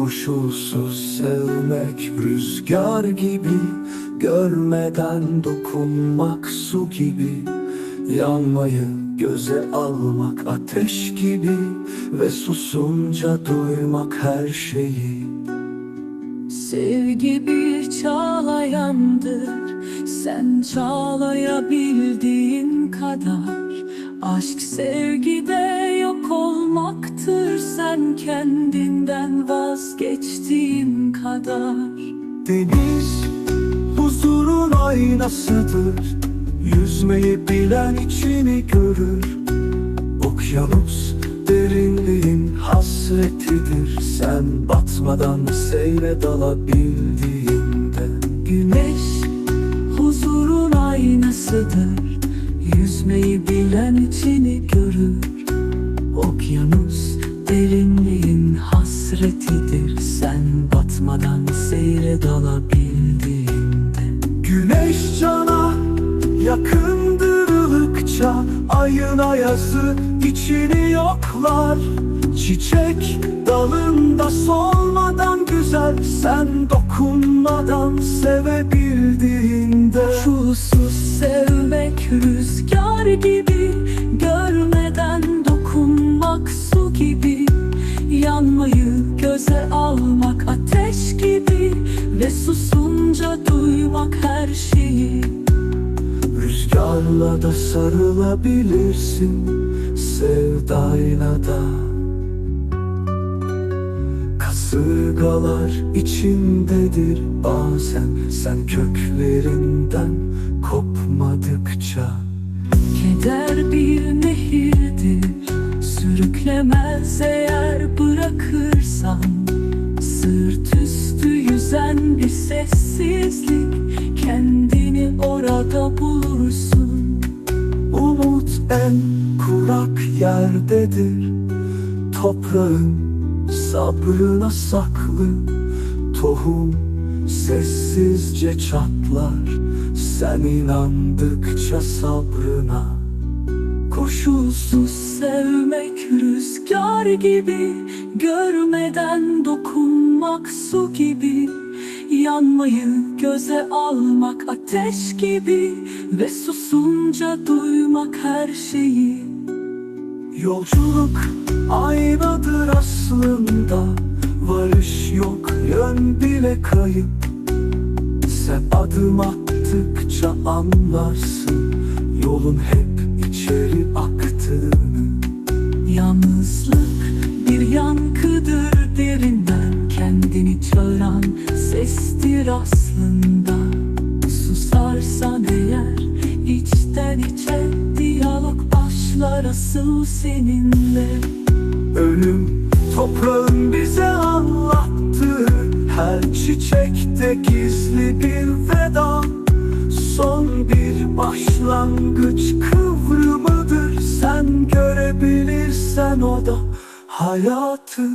Koşulsuz sevmek rüzgar gibi, görmeden dokunmak su gibi, yanmayı göze almak ateş gibi ve susunca duymak her şeyi. Sevgi bir çağlayandır, sen çağlayabildiğin kadar. Aşk sevgide yok olmaktır, sen kendinden vazgeçtiğin kadar. Deniz huzurun aynasıdır, yüzmeyi bilen içini görür. Okyanus derinliğin hasretidir, sen batmadan seyre dalabildiğinde. Güneş huzurun aynasıdır, yüzmeyi bilen içini görür. Okyanus derinliğin hasretidir, sen batmadan seyre dalabildiğinde. Güneş cana yakındırılıkça ayın ayazı içini yoklar. Çiçek dalında solmadan güzel, sen dokunmadan sevebildiğinde. Koşulsuz sevmek rüzgar gibi, görmeden dokunmak su gibi, yanmayı göze almak ateş gibi ve susunca duymak her şeyi. Rüzgarla da sarılabilirsin, sevdayla da. Kasırgalar içindedir bazen, sen köklerinden kopmadıkça. Keder bir nehirdir, sürüklemez eğer bırakırsan. Sırt üstü yüzen bir sessizlik, kendini orada bulursun. Umut en kurak yerdedir, toprağın sabrına saklı. Tohum sessizce çatlar, sen inandıkça sabrına. Koşulsuz sevmek rüzgar gibi, görmeden dokunmak su gibi, yanmayı göze almak ateş gibi ve susunca duymak her şeyi. Yolculuk aynadır aslında, varış yok, yön bile kayıp. Sen adım attıkça anlarsın yolun hep içeri aktığını. Yalnızlık bir yankıdır derinden, kendini çağıran sestir aslında. Susarsan eğer içten içe diyalog başlar asıl seninle. Ölüm toprağın bize anlattığı her çiçekte gizli bir veda. Son bir başlangıç kıvrımıdır, sen görebilirsen o da hayatı.